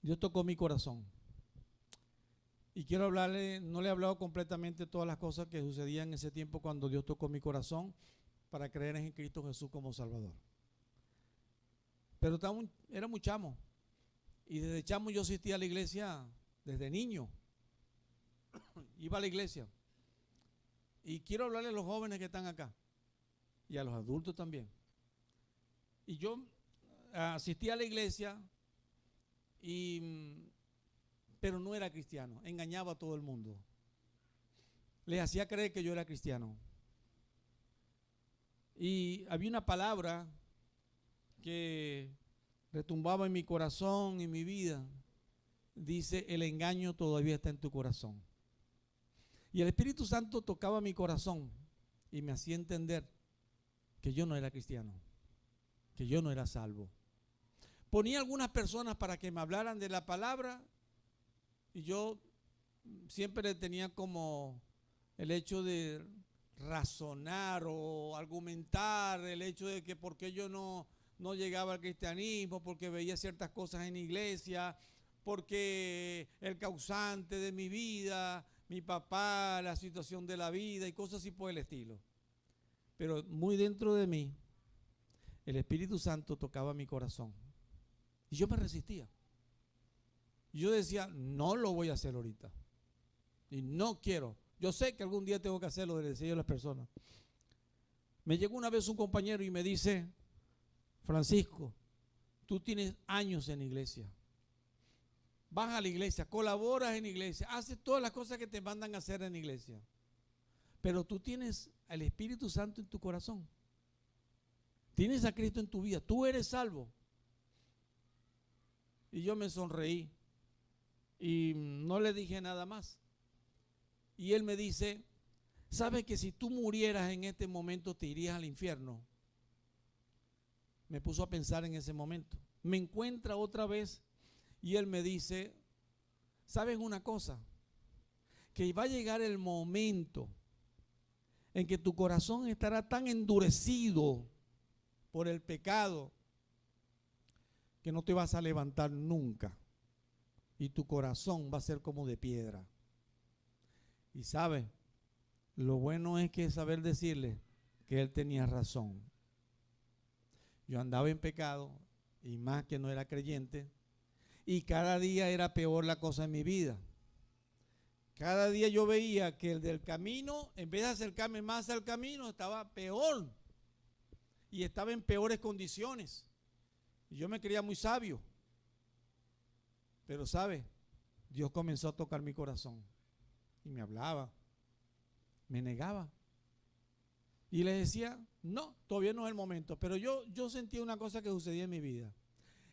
Dios tocó mi corazón. Y quiero hablarle, no le he hablado completamente todas las cosas que sucedían en ese tiempo cuando Dios tocó mi corazón para creer en Cristo Jesús como Salvador. Pero era muy chamo. Y desde chamo yo asistía a la iglesia desde niño. Iba a la iglesia. Y quiero hablarle a los jóvenes que están acá. Y a los adultos también. Y yo asistía a la iglesia, pero no era cristiano. Engañaba a todo el mundo. Les hacía creer que yo era cristiano. Y había una palabra que retumbaba en mi corazón, en mi vida. Dice, el engaño todavía está en tu corazón. Y el Espíritu Santo tocaba mi corazón y me hacía entender que yo no era cristiano, que yo no era salvo. Ponía algunas personas para que me hablaran de la palabra y yo siempre tenía como el hecho de razonar o argumentar el hecho de que por qué yo no llegaba al cristianismo, porque veía ciertas cosas en la iglesia, porque el causante de mi vida, mi papá, la situación de la vida y cosas así por el estilo. Pero muy dentro de mí, el Espíritu Santo tocaba mi corazón. Y yo me resistía. Yo decía, no lo voy a hacer ahorita. Y no quiero. Yo sé que algún día tengo que hacerlo, le decía yo a las personas. Me llegó una vez un compañero y me dice, Francisco, tú tienes años en la iglesia. Vas a la iglesia, colaboras en la iglesia, haces todas las cosas que te mandan a hacer en la iglesia. Pero tú tienes al Espíritu Santo en tu corazón. Tienes a Cristo en tu vida. Tú eres salvo. Y yo me sonreí y no le dije nada más. Y él me dice, ¿sabes que si tú murieras en este momento te irías al infierno? Me puso a pensar en ese momento. Me encuentra otra vez y él me dice, ¿sabes una cosa? Que va a llegar el momento en que tu corazón estará tan endurecido por el pecado que no te vas a levantar nunca y tu corazón va a ser como de piedra. Y sabes, lo bueno es que saber decirle que él tenía razón. Yo andaba en pecado y más que no era creyente y cada día era peor la cosa en mi vida. Cada día yo veía que el del camino, en vez de acercarme más al camino, estaba peor y estaba en peores condiciones. Y yo me creía muy sabio. Pero ¿sabe? Dios comenzó a tocar mi corazón y me hablaba, me negaba. Y le decía, no, todavía no es el momento. Pero yo sentía una cosa que sucedía en mi vida.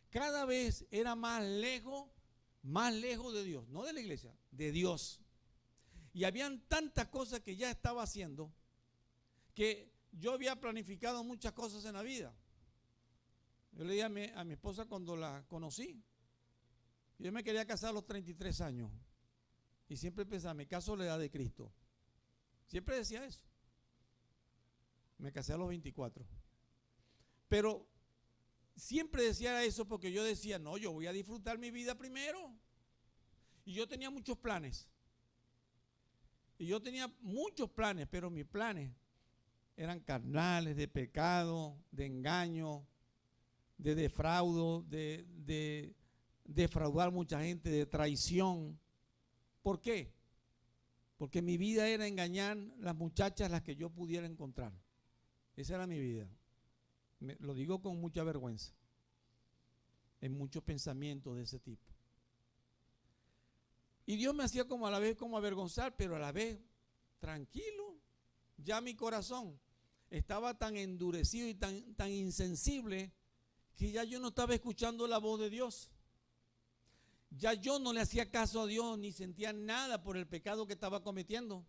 Cada vez era más lejos de Dios, no de la iglesia, de Dios. Y habían tantas cosas que ya estaba haciendo que yo había planificado muchas cosas en la vida. Yo le dije a mi esposa cuando la conocí, yo me quería casar a los 33 años. Y siempre pensaba, me caso a la edad de Cristo. Siempre decía eso. Me casé a los 24. Pero siempre decía eso porque yo decía, no, yo voy a disfrutar mi vida primero. Y yo tenía muchos planes. Pero mis planes eran carnales, de pecado, de engaño, de defraudo, de defraudar mucha gente, de traición. ¿Por qué? Porque mi vida era engañar las muchachas las que yo pudiera encontrar. Esa era mi vida. Lo digo con mucha vergüenza. En muchos pensamientos de ese tipo. Y Dios me hacía como a la vez como avergonzar, pero a la vez tranquilo. Ya mi corazón estaba tan endurecido y tan insensible que ya yo no estaba escuchando la voz de Dios. Ya yo no le hacía caso a Dios ni sentía nada por el pecado que estaba cometiendo.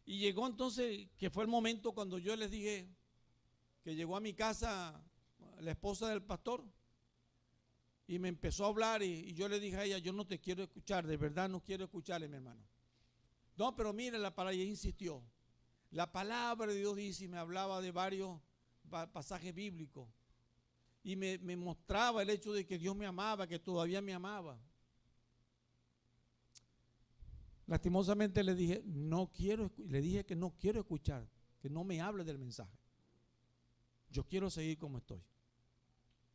Y llegó entonces, que fue el momento cuando yo les dije que llegó a mi casa la esposa del pastor y me empezó a hablar y yo le dije a ella, yo no te quiero escuchar, de verdad no quiero escucharle, mi hermano. No, pero mire, la palabra, ella insistió. La palabra de Dios dice y me hablaba de varios pasajes bíblicos. y me mostraba el hecho de que Dios me amaba, que todavía me amaba. Lastimosamente le dije, le dije que no quiero escuchar, que no me hable del mensaje. Yo quiero seguir como estoy.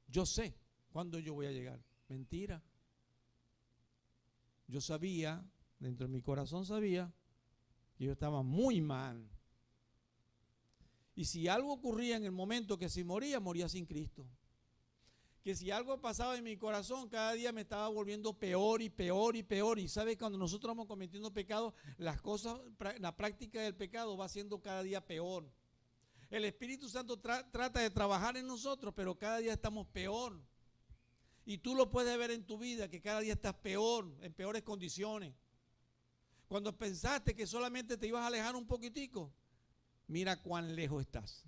Yo sé cuándo yo voy a llegar. Mentira. Yo sabía, dentro de mi corazón sabía, que yo estaba muy mal. Y si algo ocurría en el momento que si moría, moría sin Cristo. Que si algo pasaba en mi corazón, cada día me estaba volviendo peor y peor y peor. Y sabe, cuando nosotros vamos cometiendo pecado, las cosas, la práctica del pecado va siendo cada día peor. El Espíritu Santo trata de trabajar en nosotros, pero cada día estamos peor. Y tú lo puedes ver en tu vida, que cada día estás peor, en peores condiciones. Cuando pensaste que solamente te ibas a alejar un poquitico, mira cuán lejos estás.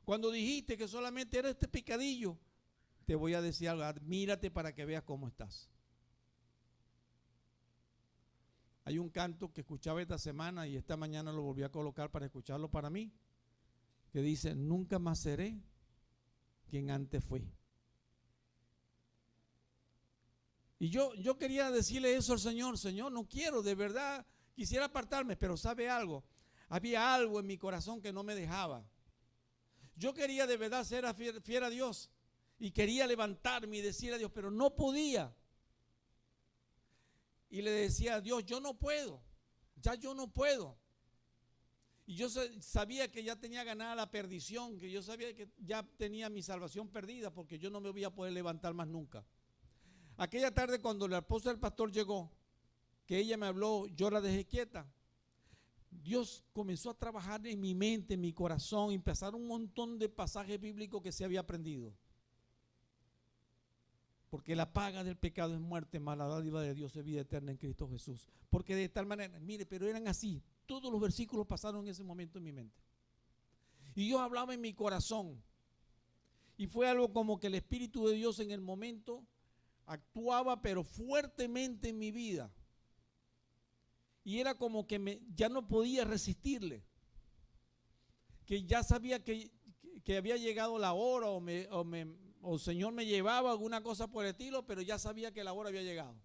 Cuando dijiste que solamente era este picadillo, te voy a decir algo, mírate para que veas cómo estás. Hay un canto que escuchaba esta semana y esta mañana lo volví a colocar para escucharlo para mí, que dice, nunca más seré quien antes fui. Y yo quería decirle eso al Señor, Señor, no quiero, de verdad, quisiera apartarme, pero ¿sabe algo? Había algo en mi corazón que no me dejaba. Yo quería de verdad ser fiel a Dios y quería levantarme y decir a Dios, pero no podía. Y le decía a Dios, yo no puedo, ya yo no puedo. Y yo sabía que ya tenía ganada la perdición, que yo sabía que ya tenía mi salvación perdida porque yo no me voy a poder levantar más nunca. Aquella tarde cuando la esposa del pastor llegó, que ella me habló, yo la dejé quieta. Dios comenzó a trabajar en mi mente, en mi corazón, y empezaron un montón de pasajes bíblicos que se había aprendido. Porque la paga del pecado es muerte, mas la dádiva de Dios es vida eterna en Cristo Jesús. Porque de tal manera, mire, pero eran así. Todos los versículos pasaron en ese momento en mi mente. Y yo hablaba en mi corazón. Y fue algo como que el Espíritu de Dios en el momento actuaba pero fuertemente en mi vida. Y era como que ya no podía resistirle. Que ya sabía que había llegado la hora o el Señor me llevaba alguna cosa por el estilo, pero ya sabía que la hora había llegado.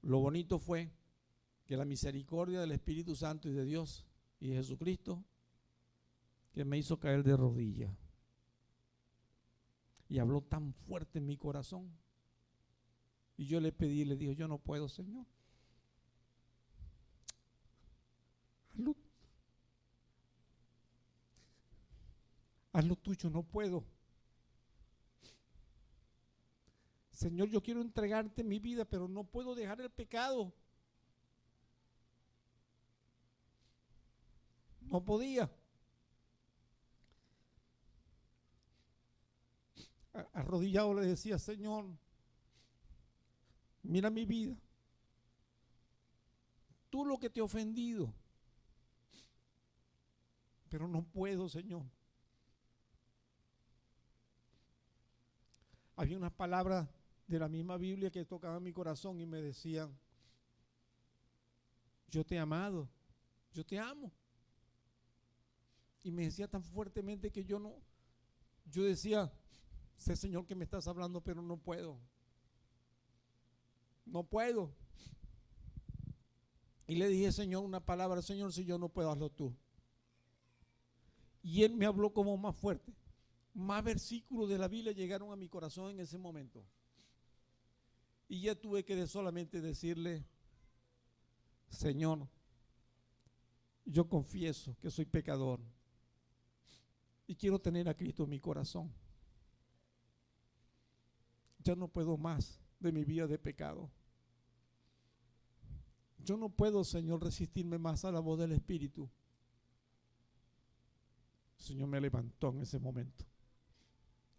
Lo bonito fue que la misericordia del Espíritu Santo y de Dios y de Jesucristo, que me hizo caer de rodillas. Y habló tan fuerte en mi corazón. Y yo le pedí, le dije, yo no puedo, Señor. Haz lo tuyo, no puedo. Señor, yo quiero entregarte mi vida, pero no puedo dejar el pecado. No podía. Arrodillado le decía, Señor, mira mi vida. Tú lo que te he ofendido. Pero no puedo, Señor. Había unas palabras de la misma Biblia que tocaban mi corazón y me decían, yo te he amado, yo te amo. Y me decía tan fuertemente que yo decía, sé, Señor, que me estás hablando, pero no puedo. No puedo. Y le dije, Señor, una palabra, Señor, si yo no puedo, hazlo tú. Y Él me habló como más fuerte. Más versículos de la Biblia llegaron a mi corazón en ese momento. Y ya tuve que solamente decirle, Señor, yo confieso que soy pecador y quiero tener a Cristo en mi corazón. Ya no puedo más de mi vida de pecado. Yo no puedo, Señor, resistirme más a la voz del Espíritu. El Señor me levantó en ese momento.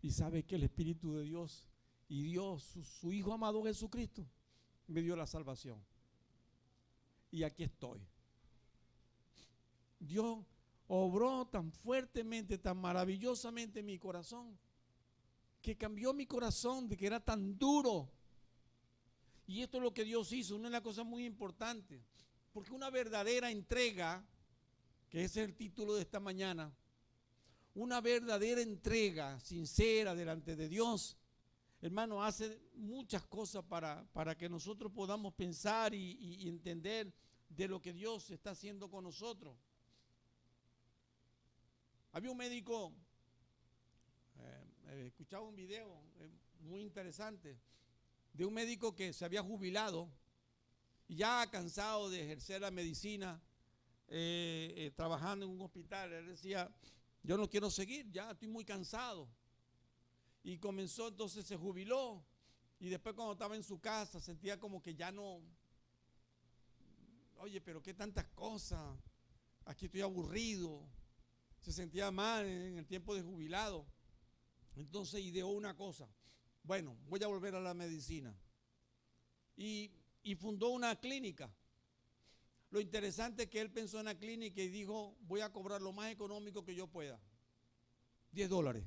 Y sabe que el Espíritu de Dios y Dios, su Hijo amado Jesucristo, me dio la salvación. Y aquí estoy. Dios obró tan fuertemente, tan maravillosamente en mi corazón, que cambió mi corazón de que era tan duro. Y esto es lo que Dios hizo, una cosa muy importante, porque una verdadera entrega, que ese es el título de esta mañana, una verdadera entrega sincera delante de Dios, hermano, hace muchas cosas para que nosotros podamos pensar y entender de lo que Dios está haciendo con nosotros. Había un médico, escuchaba un video muy interesante de un médico que se había jubilado y ya cansado de ejercer la medicina, trabajando en un hospital. Él decía, yo no quiero seguir, ya estoy muy cansado. Y comenzó, entonces se jubiló, y después cuando estaba en su casa sentía como que ya no, oye, pero qué tantas cosas, aquí estoy aburrido. Se sentía mal en el tiempo de jubilado. Entonces ideó una cosa, bueno, voy a volver a la medicina. Y fundó una clínica. Lo interesante es que él pensó en la clínica y dijo, voy a cobrar lo más económico que yo pueda, $10.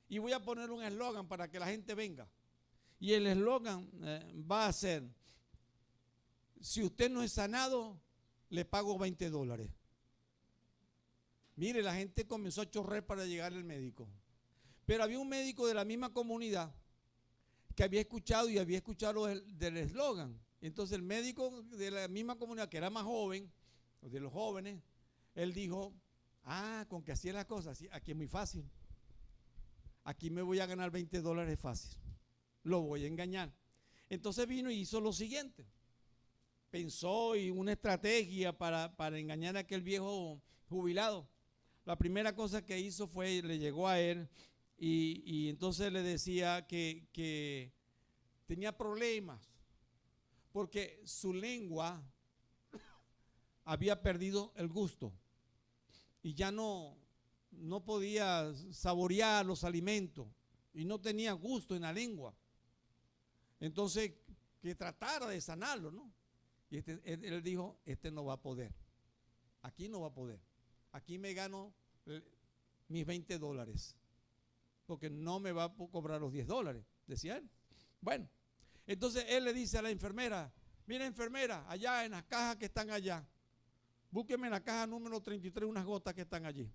Y voy a poner un eslogan para que la gente venga. Y el eslogan va a ser, si usted no es sanado, le pago $20. Mire, la gente comenzó a chorrear para llegar al médico. Pero había un médico de la misma comunidad que había escuchado del eslogan. Entonces el médico de la misma comunidad, que era más joven, de los jóvenes, él dijo, con que hacía las cosas, aquí es muy fácil. Aquí me voy a ganar $20 fácil. Lo voy a engañar. Entonces vino y hizo lo siguiente. Pensó en una estrategia para engañar a aquel viejo jubilado. La primera cosa que hizo fue, le llegó a él y entonces le decía que tenía problemas porque su lengua había perdido el gusto y ya no podía saborear los alimentos y no tenía gusto en la lengua. Entonces, que tratara de sanarlo, ¿no? Y él dijo, no va a poder. Aquí no va a poder. Aquí me gano mis $20 porque no me va a cobrar los $10, decía él. Bueno, entonces él le dice a la enfermera, mira enfermera, allá en las cajas que están allá, búsqueme en la caja número 33 unas gotas que están allí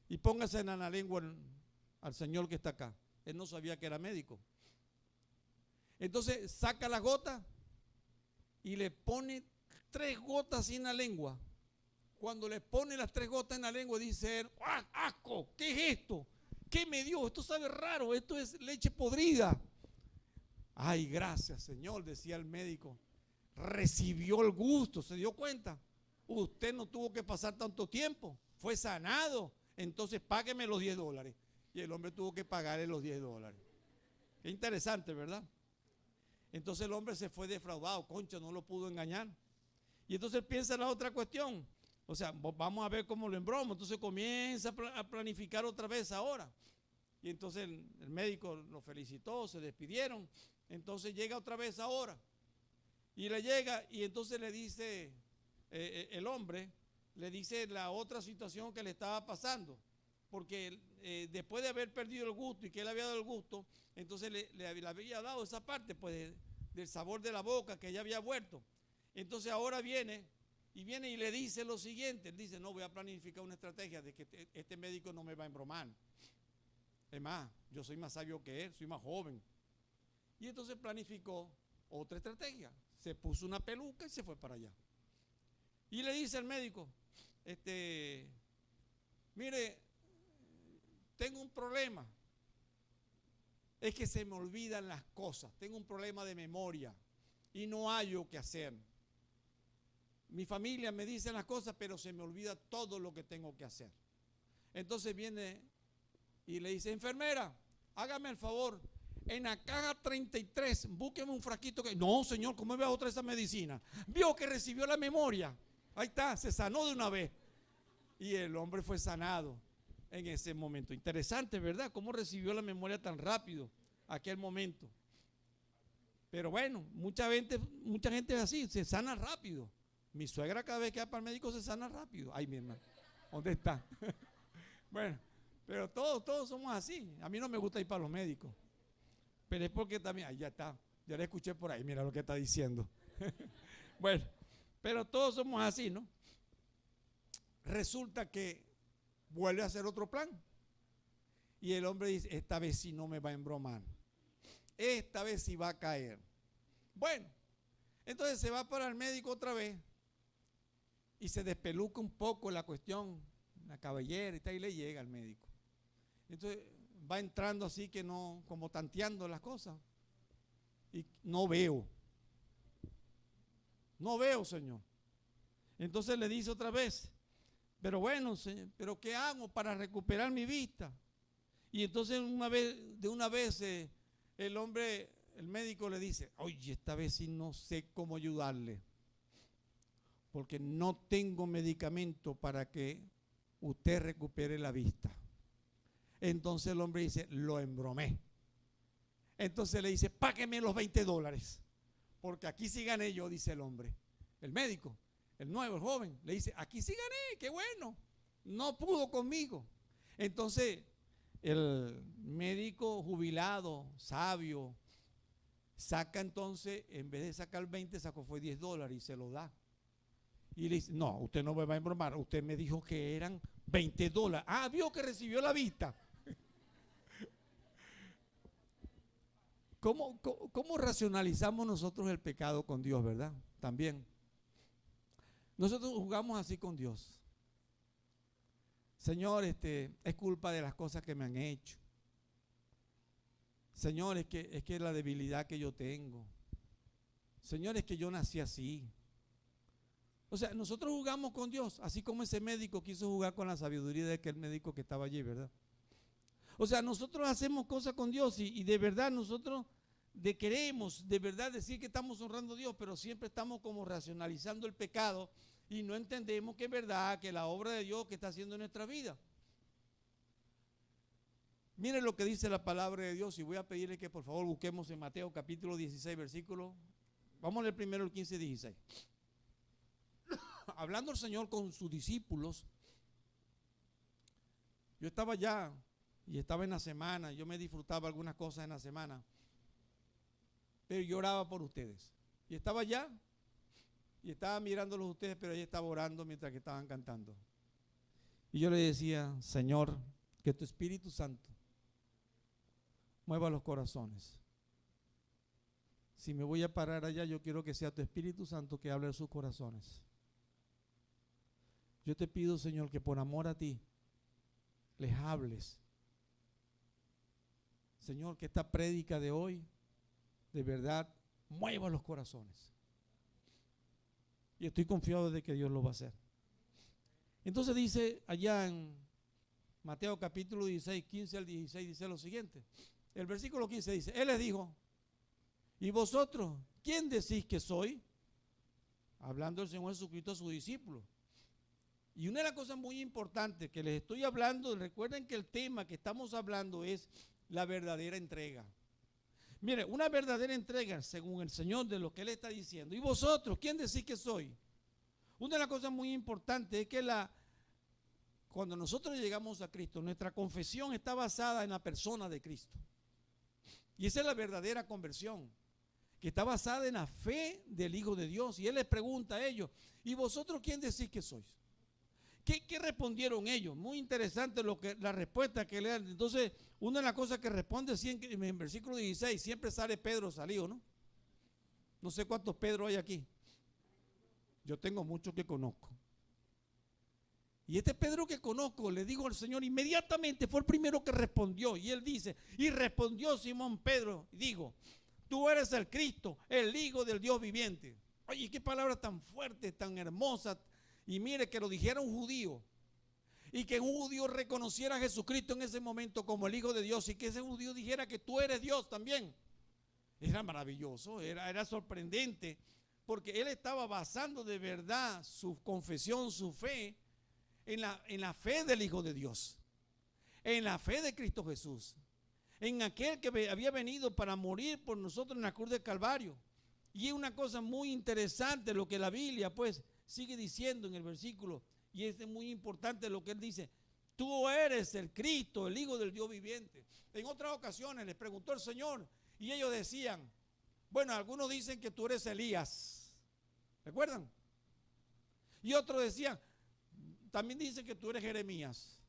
y póngase en la lengua al señor que está acá. Él no sabía que era médico. Entonces saca la gota y le pone 3 gotas en la lengua. Cuando le pone las 3 gotas en la lengua, dice él, ¡ah, asco! ¿Qué es esto? ¿Qué me dio? Esto sabe raro, esto es leche podrida. Ay, gracias, Señor, decía el médico. Recibió el gusto, ¿se dio cuenta? Usted no tuvo que pasar tanto tiempo, fue sanado, entonces págueme los $10. Y el hombre tuvo que pagarle los $10. Qué interesante, ¿verdad? Entonces el hombre se fue defraudado, concha, no lo pudo engañar. Y entonces piensa en la otra cuestión. O sea, vamos a ver cómo lo embromo. Entonces comienza a planificar otra vez ahora. Y entonces el médico lo felicitó, se despidieron. Entonces llega otra vez ahora. Y le llega y entonces le dice, el hombre, le dice la otra situación que le estaba pasando. Porque después de haber perdido el gusto y que él había dado el gusto, entonces le había dado esa parte pues, del sabor de la boca que ya había vuelto. Entonces ahora viene y le dice lo siguiente. Él dice, no, voy a planificar una estrategia de que este médico no me va a embromar. Es más, yo soy más sabio que él, soy más joven. Y entonces planificó otra estrategia. Se puso una peluca y se fue para allá. Y le dice al médico, mire, tengo un problema. Es que se me olvidan las cosas. Tengo un problema de memoria y no hallo qué hacer. Mi familia me dice las cosas, pero se me olvida todo lo que tengo que hacer. Entonces viene y le dice, enfermera, hágame el favor, en la caja 33, búsqueme un frasquito que... No, señor, ¿cómo me va otra esa medicina? Vio que recibió la memoria. Ahí está, se sanó de una vez. Y el hombre fue sanado en ese momento. Interesante, ¿verdad? ¿Cómo recibió la memoria tan rápido aquel momento? Pero bueno, mucha gente es así, se sana rápido. Mi suegra cada vez que va para el médico se sana rápido. Ay, mi hermano, ¿dónde está? Bueno, pero todos somos así. A mí no me gusta ir para los médicos. Pero es porque también, ahí ya está, ya le escuché por ahí, mira lo que está diciendo. Bueno, pero todos somos así, ¿no? Resulta que vuelve a hacer otro plan. Y el hombre dice, esta vez sí no me va a embromar. Esta vez sí va a caer. Bueno, entonces se va para el médico otra vez y se despeluca un poco la cuestión, la cabellera y tal, y le llega al médico. Entonces va entrando así que no, como tanteando las cosas. Y no veo, señor. Entonces le dice otra vez, pero bueno, señor, pero ¿qué hago para recuperar mi vista? Y entonces de una vez el hombre, el médico le dice, oye, esta vez sí no sé cómo ayudarle, porque no tengo medicamento para que usted recupere la vista. Entonces el hombre dice, lo embromé. Entonces le dice, págueme los $20, porque aquí sí gané yo, dice el hombre. El médico, el nuevo, el joven, le dice, aquí sí gané, qué bueno. No pudo conmigo. Entonces el médico jubilado, sabio, saca entonces, en vez de sacar 20, sacó fue $10 y se lo da. Y le dice, no, usted no me va a embromar, usted me dijo que eran $20. Ah, vio que recibió la vista. ¿Cómo racionalizamos nosotros el pecado con Dios, verdad? También. Nosotros jugamos así con Dios. Señor, es culpa de las cosas que me han hecho. Señor, es que la debilidad que yo tengo. Señor, es que yo nací así. O sea, nosotros jugamos con Dios, así como ese médico quiso jugar con la sabiduría de aquel médico que estaba allí, ¿verdad? O sea, nosotros hacemos cosas con Dios y de verdad nosotros queremos de verdad decir que estamos honrando a Dios, pero siempre estamos como racionalizando el pecado y no entendemos que es verdad, que la obra de Dios que está haciendo en nuestra vida. Miren lo que dice la palabra de Dios y voy a pedirle que por favor busquemos en Mateo capítulo 16, versículo. Vamos a leer primero el 15 y 16. Hablando el Señor con sus discípulos, yo estaba allá y estaba en la semana, yo me disfrutaba algunas cosas en la semana, pero yo oraba por ustedes. Y estaba allá y estaba mirándolos a ustedes, pero ella estaba orando mientras que estaban cantando. Y yo le decía, Señor, que tu Espíritu Santo mueva los corazones. Si me voy a parar allá, yo quiero que sea tu Espíritu Santo que hable en sus corazones. Yo te pido, Señor, que por amor a ti les hables. Señor, que esta prédica de hoy de verdad mueva los corazones. Y estoy confiado de que Dios lo va a hacer. Entonces dice allá en Mateo capítulo 16, 15 al 16, dice lo siguiente. El versículo 15 dice, Él les dijo, ¿y vosotros quién decís que soy? Hablando el Señor Jesucristo a sus discípulos. Y una de las cosas muy importantes que les estoy hablando, recuerden que el tema que estamos hablando es la verdadera entrega. Mire, una verdadera entrega según el Señor de lo que Él está diciendo. ¿Y vosotros quién decís que soy? Una de las cosas muy importantes es que cuando nosotros llegamos a Cristo, nuestra confesión está basada en la persona de Cristo. Y esa es la verdadera conversión, que está basada en la fe del Hijo de Dios. Y Él les pregunta a ellos, ¿y vosotros quién decís que sois? ¿Qué respondieron ellos? Muy interesante la respuesta que le dan. Entonces, una de las cosas que responde en el versículo 16, siempre sale Pedro salido, ¿no? No sé cuántos Pedro hay aquí. Yo tengo muchos que conozco. Y este Pedro que conozco le dijo al Señor inmediatamente, fue el primero que respondió. Y él dice, y respondió Simón Pedro, y dijo, tú eres el Cristo, el Hijo del Dios viviente. Oye, qué palabra tan fuerte, tan hermosa. Y mire que lo dijera un judío. Y que un judío reconociera a Jesucristo en ese momento como el Hijo de Dios. Y que ese judío dijera que tú eres Dios también. Era maravilloso, era sorprendente. Porque él estaba basando de verdad su confesión, su fe, en la fe del Hijo de Dios. En la fe de Cristo Jesús. En aquel que había venido para morir por nosotros en la cruz del Calvario. Y es una cosa muy interesante lo que la Biblia pues sigue diciendo en el versículo, y es muy importante lo que él dice, tú eres el Cristo, el Hijo del Dios viviente. En otras ocasiones les preguntó el Señor y ellos decían, bueno, algunos dicen que tú eres Elías, ¿recuerdan? Y otros decían, también dicen que tú eres Jeremías.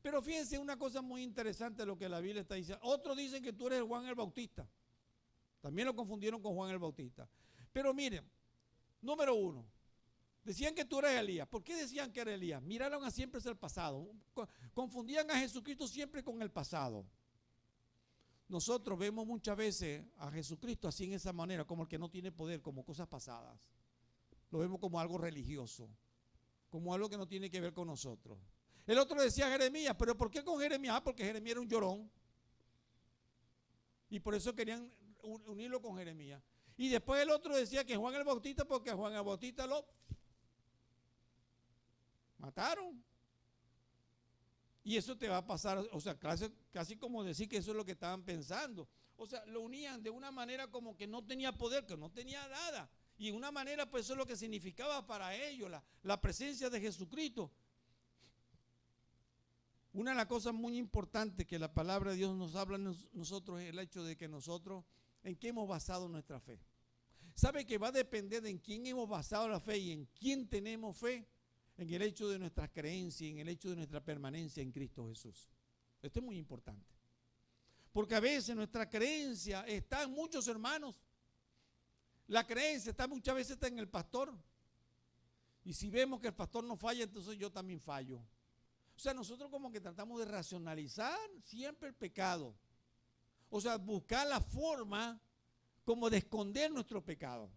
Pero fíjense una cosa muy interesante de lo que la Biblia está diciendo. Otros dicen que tú eres Juan el Bautista. También lo confundieron con Juan el Bautista. Pero miren, número uno, decían que tú eres Elías. ¿Por qué decían que era Elías? Miraron a siempre hacia el pasado. Confundían a Jesucristo siempre con el pasado. Nosotros vemos muchas veces a Jesucristo así en esa manera, como el que no tiene poder, como cosas pasadas. Lo vemos como algo religioso, como algo que no tiene que ver con nosotros. El otro decía Jeremías, pero ¿por qué con Jeremías? Ah, porque Jeremías era un llorón. Y por eso querían unirlo con Jeremías. Y después el otro decía que Juan el Bautista, porque a Juan el Bautista lo mataron. Y eso te va a pasar, o sea, casi como decir que eso es lo que estaban pensando. O sea, lo unían de una manera como que no tenía poder, que no tenía nada. Y de una manera, pues eso es lo que significaba para ellos la presencia de Jesucristo. Una de las cosas muy importantes que la palabra de Dios nos habla a nosotros es el hecho de que nosotros, ¿en qué hemos basado nuestra fe? ¿Sabe que va a depender de en quién hemos basado la fe y en quién tenemos fe? En el hecho de nuestras creencias, en el hecho de nuestra permanencia en Cristo Jesús. Esto es muy importante. Porque a veces nuestra creencia está en muchos hermanos. La creencia muchas veces está en el pastor. Y si vemos que el pastor no falla, entonces yo también fallo. O sea, nosotros como que tratamos de racionalizar siempre el pecado. O sea, buscar la forma como de esconder nuestro pecado.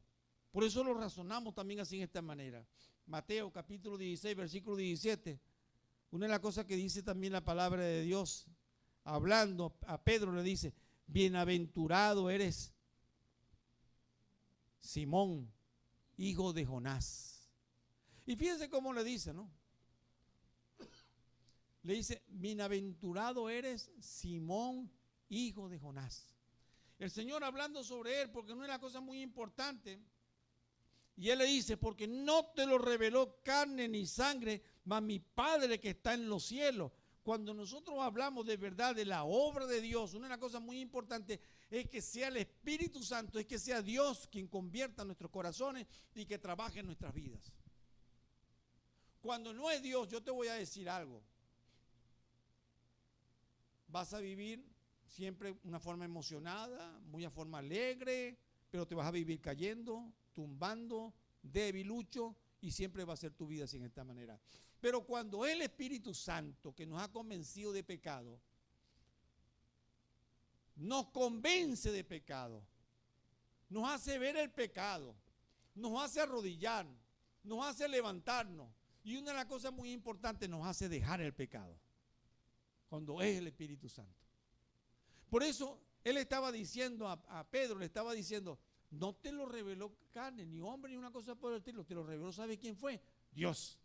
Por eso lo razonamos también así en esta manera. Mateo capítulo 16, versículo 17. Una de las cosas que dice también la palabra de Dios, hablando a Pedro, le dice: bienaventurado eres, Simón, hijo de Jonás. Y fíjense cómo le dice, ¿no? Le dice: bienaventurado eres, Simón, hijo de Jonás. El Señor hablando sobre él, porque no es una cosa muy importante. Y él le dice: porque no te lo reveló carne ni sangre, mas mi Padre que está en los cielos. Cuando nosotros hablamos de verdad de la obra de Dios, una de las cosas muy importantes es que sea el Espíritu Santo, es que sea Dios quien convierta nuestros corazones y que trabaje en nuestras vidas. Cuando no es Dios, yo te voy a decir algo. Vas a vivir siempre una forma emocionada, una forma alegre, pero te vas a vivir cayendo, tumbando, debilucho, y siempre va a ser tu vida así en esta manera. Pero cuando el Espíritu Santo, que nos ha convencido de pecado, nos convence de pecado, nos hace ver el pecado, nos hace arrodillar, nos hace levantarnos, y una de las cosas muy importantes, nos hace dejar el pecado, cuando es el Espíritu Santo. Por eso él estaba diciendo a Pedro, le estaba diciendo: no te lo reveló carne, ni hombre, ni una cosa por el estilo, te lo reveló, ¿sabe quién fue? Dios.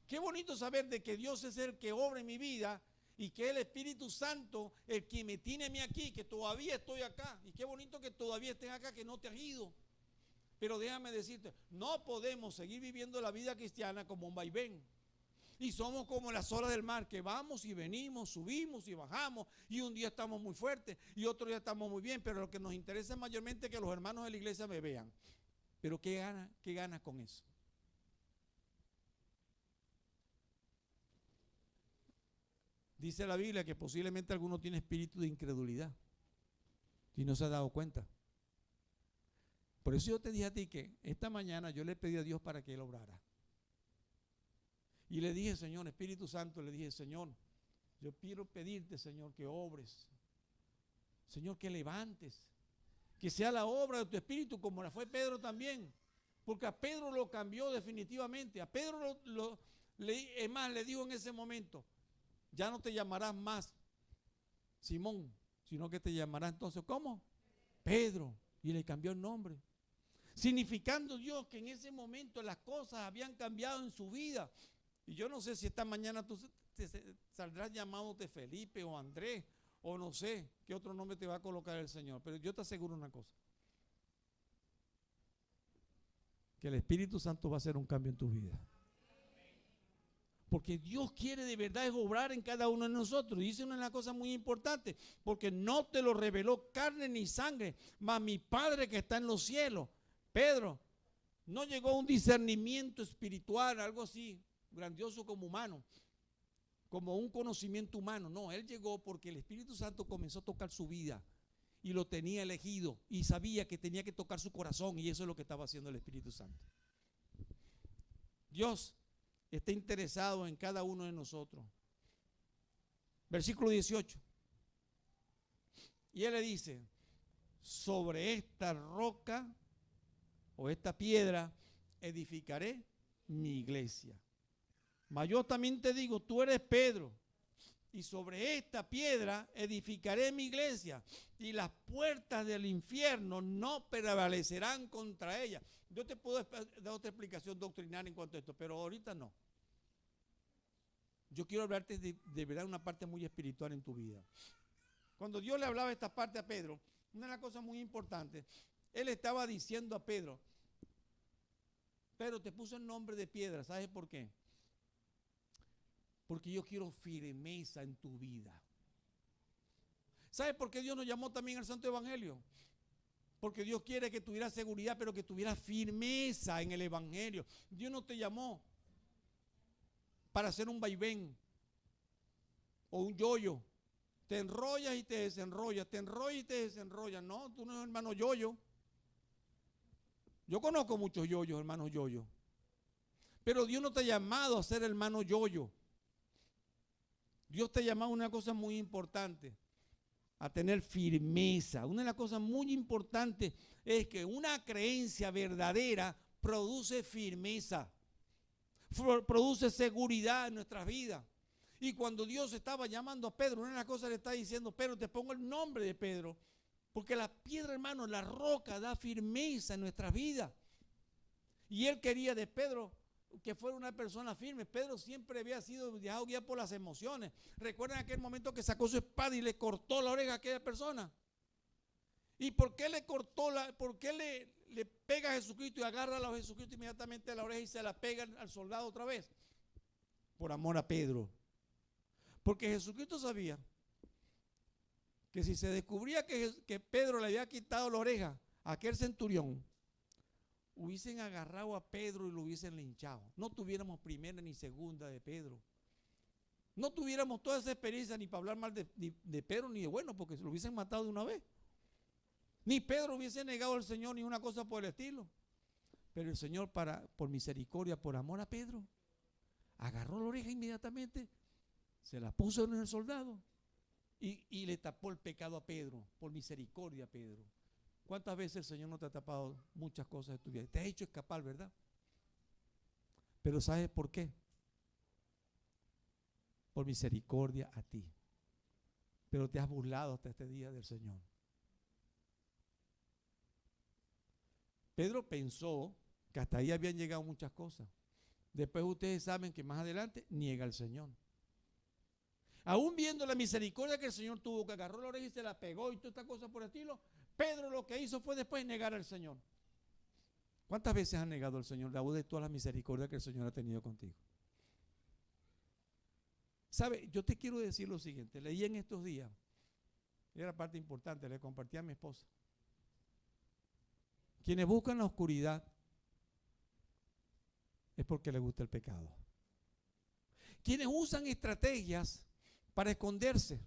Qué bonito saber de que Dios es el que obra en mi vida y que el Espíritu Santo, el que me tiene a mí aquí, que todavía estoy acá. Y qué bonito que todavía estés acá, que no te has ido. Pero déjame decirte, no podemos seguir viviendo la vida cristiana como un vaivén. Y somos como las olas del mar, que vamos y venimos, subimos y bajamos, y un día estamos muy fuertes y otro día estamos muy bien, pero lo que nos interesa mayormente es que los hermanos de la iglesia me vean. Pero ¿qué gana con eso? Dice la Biblia que posiblemente alguno tiene espíritu de incredulidad y no se ha dado cuenta. Por eso yo te dije a ti que esta mañana yo le pedí a Dios para que Él obrara. Y le dije: Señor, Espíritu Santo, le dije: Señor, yo quiero pedirte, Señor, que obres. Señor, que levantes. Que sea la obra de tu Espíritu, como la fue Pedro también. Porque a Pedro lo cambió definitivamente. A Pedro es más, le dijo en ese momento: ya no te llamarás más Simón, sino que te llamarás entonces, ¿cómo? Pedro. Y le cambió el nombre. Significando Dios que en ese momento las cosas habían cambiado en su vida. Y yo no sé si esta mañana tú saldrás llamándote Felipe o Andrés, o no sé qué otro nombre te va a colocar el Señor. Pero yo te aseguro una cosa: que el Espíritu Santo va a hacer un cambio en tu vida. Porque Dios quiere de verdad es obrar en cada uno de nosotros. Y dice una cosa muy importante: porque no te lo reveló carne ni sangre, mas mi Padre que está en los cielos. Pedro, no llegó a un discernimiento espiritual, algo así grandioso como humano, como un conocimiento humano. No, él llegó porque el Espíritu Santo comenzó a tocar su vida y lo tenía elegido y sabía que tenía que tocar su corazón, y eso es lo que estaba haciendo el Espíritu Santo. Dios está interesado en cada uno de nosotros. Versículo 18. Y él le dice: sobre esta roca o esta piedra edificaré mi iglesia. Mas yo también te digo, tú eres Pedro, y sobre esta piedra edificaré mi iglesia, y las puertas del infierno no prevalecerán contra ella. Yo te puedo dar otra explicación doctrinal en cuanto a esto, pero ahorita no. Yo quiero hablarte de verdad una parte muy espiritual en tu vida. Cuando Dios le hablaba esta parte a Pedro, una de las cosas muy importantes, él estaba diciendo a Pedro: Pedro, te puso el nombre de piedra. ¿Sabes por qué? Porque yo quiero firmeza en tu vida. ¿Sabes por qué Dios nos llamó también al Santo Evangelio? Porque Dios quiere que tuvieras seguridad, pero que tuvieras firmeza en el Evangelio. Dios no te llamó para hacer un vaivén o un yoyo. Te enrollas y te desenrollas, te enrollas y te desenrollas. No, tú no eres hermano yoyo. Yo conozco muchos yoyos, hermanos yoyo. Pero Dios no te ha llamado a ser hermano yoyo. Dios te ha llamado a una cosa muy importante: a tener firmeza. Una de las cosas muy importantes es que una creencia verdadera produce firmeza, produce seguridad en nuestras vidas. Y cuando Dios estaba llamando a Pedro, una de las cosas le está diciendo: Pedro, te pongo el nombre de Pedro, porque la piedra, hermano, la roca da firmeza en nuestras vidas. Y él quería de Pedro que fuera una persona firme. Pedro siempre había sido dejado guiar por las emociones. Recuerden aquel momento que sacó su espada y le cortó la oreja a aquella persona. ¿Y por qué le cortó por qué le pega a Jesucristo y agarra a Jesucristo inmediatamente a la oreja y se la pega al soldado otra vez? Por amor a Pedro. Porque Jesucristo sabía que si se descubría que Pedro le había quitado la oreja a aquel centurión, hubiesen agarrado a Pedro y lo hubiesen linchado. No tuviéramos primera ni segunda de Pedro. No tuviéramos toda esa experiencia ni para hablar mal de Pedro ni de bueno, porque se lo hubiesen matado de una vez. Ni Pedro hubiese negado al Señor ni una cosa por el estilo. Pero el Señor, por misericordia, por amor a Pedro, agarró la oreja inmediatamente, se la puso en el soldado y le tapó el pecado a Pedro, por misericordia a Pedro. ¿Cuántas veces el Señor no te ha tapado muchas cosas de tu vida? Te ha hecho escapar, ¿verdad? Pero ¿sabes por qué? Por misericordia a ti. Pero te has burlado hasta este día del Señor. Pedro pensó que hasta ahí habían llegado muchas cosas. Después ustedes saben que más adelante niega al Señor. Aún viendo la misericordia que el Señor tuvo, que agarró la oreja y se la pegó y toda esta cosa por el estilo, Pedro lo que hizo fue después negar al Señor. ¿Cuántas veces has negado al Señor de todas las misericordias que el Señor ha tenido contigo? ¿Sabe? Yo te quiero decir lo siguiente. Leí en estos días, era parte importante, le compartí a mi esposa. Quienes buscan la oscuridad es porque les gusta el pecado. Quienes usan estrategias para esconderse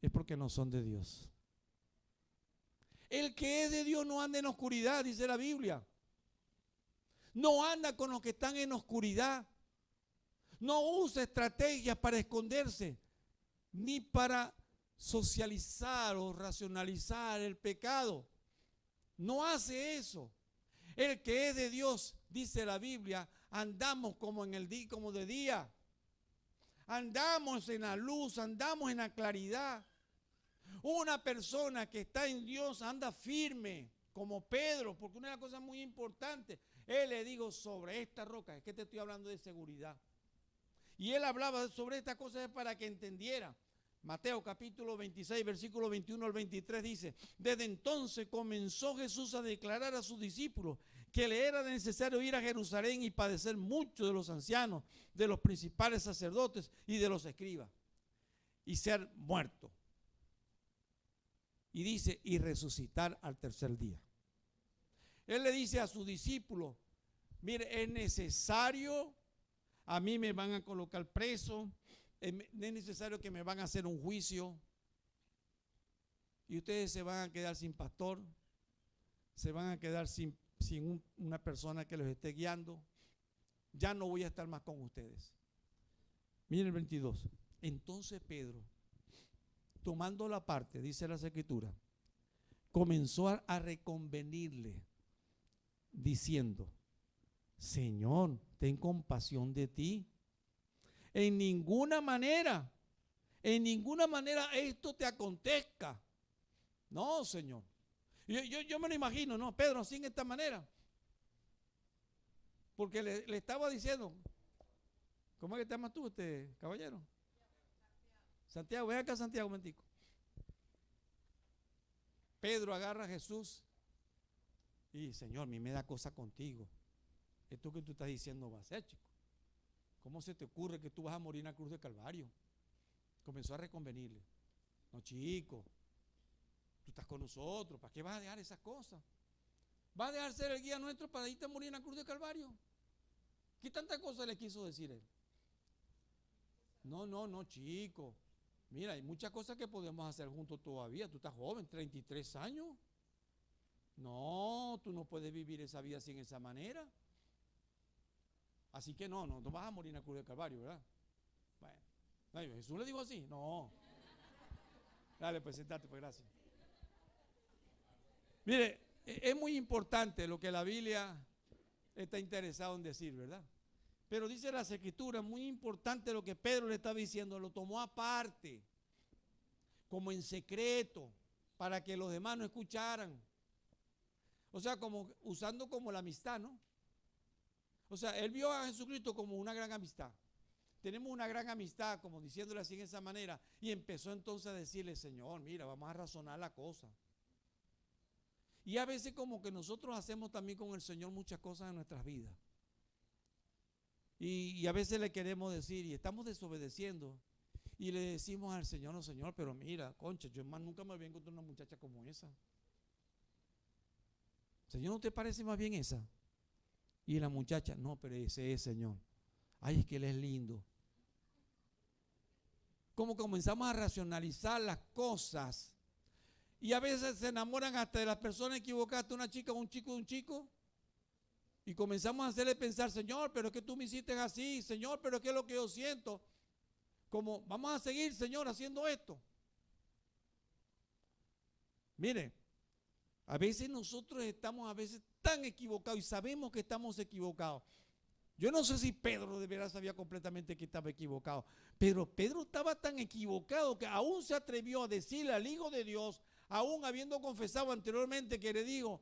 es porque no son de Dios. El que es de Dios no anda en oscuridad, dice la Biblia. No anda con los que están en oscuridad. No usa estrategias para esconderse, ni para socializar o racionalizar el pecado. No hace eso. El que es de Dios, dice la Biblia, andamos como en el día, como de día. Andamos en la luz, andamos en la claridad. Una persona que está en Dios anda firme, como Pedro, porque una de las cosas muy importantes, él le dijo sobre esta roca, es que te estoy hablando de seguridad. Y él hablaba sobre estas cosas para que entendiera. Mateo capítulo 26, versículo 21 al 23 dice: desde entonces comenzó Jesús a declarar a sus discípulos que le era necesario ir a Jerusalén y padecer mucho de los ancianos, de los principales sacerdotes y de los escribas, y ser muerto. Y dice, y resucitar al tercer día. Él le dice a sus discípulos: mire, es necesario A mí me van a colocar preso. Es necesario que me van a hacer un juicio. Y ustedes se van a quedar sin pastor. Se van a quedar sin una persona que los esté guiando. Ya no voy a estar más con ustedes. Miren el 22. Entonces Pedro, tomando la parte, dice las Escrituras, comenzó a reconvenirle, diciendo: Señor, ten compasión de ti. En ninguna manera esto te acontezca. No, Señor. Yo me lo imagino, no, Pedro, así en esta manera. Porque le estaba diciendo, ¿cómo es que te llamas tú, caballero? Santiago, ven acá, Santiago, un momentico. Pedro agarra a Jesús y, Señor, a mí me da cosa contigo. Esto que tú estás diciendo va a ser, chico. ¿Cómo se te ocurre que tú vas a morir en la cruz de Calvario? Comenzó a reconvenirle. No, chico, tú estás con nosotros, ¿para qué vas a dejar esas cosas? ¿Vas a dejar ser el guía nuestro para irte a morir en la cruz de Calvario? ¿Qué tantas cosas le quiso decir él? No, chico. Mira, hay muchas cosas que podemos hacer juntos todavía. Tú estás joven, 33 años. No, tú no puedes vivir esa vida sin esa manera. Así que no vas a morir en la cruz del Calvario, ¿verdad? Bueno, Jesús le dijo así, no. Dale, pues sentate, pues gracias. Mire, es muy importante lo que la Biblia está interesado en decir, ¿verdad? Pero dice las Escrituras, muy importante lo que Pedro le estaba diciendo, lo tomó aparte, como en secreto, para que los demás no escucharan. O sea, como usando como la amistad, ¿no? O sea, él vio a Jesucristo como una gran amistad. Tenemos una gran amistad, como diciéndole así en esa manera, y empezó entonces a decirle: Señor, mira, vamos a razonar la cosa. Y a veces como que nosotros hacemos también con el Señor muchas cosas en nuestras vidas. Y a veces le queremos decir, y estamos desobedeciendo, y le decimos al Señor: no, Señor, pero mira, concha, yo más nunca me voy a encontrar una muchacha como esa. Señor, ¿no te parece más bien esa? Y la muchacha: no, pero ese es, Señor. Ay, es que él es lindo. Como comenzamos a racionalizar las cosas. Y a veces se enamoran hasta de las personas equivocadas, una chica, un chico. Y comenzamos a hacerle pensar: Señor, pero es que tú me hiciste así. Señor, pero es que es lo que yo siento. Como vamos a seguir, Señor, haciendo esto. Mire, a veces nosotros estamos tan equivocados y sabemos que estamos equivocados. Yo no sé si Pedro de verdad sabía completamente que estaba equivocado, pero Pedro estaba tan equivocado que aún se atrevió a decirle al Hijo de Dios, aún habiendo confesado anteriormente que le digo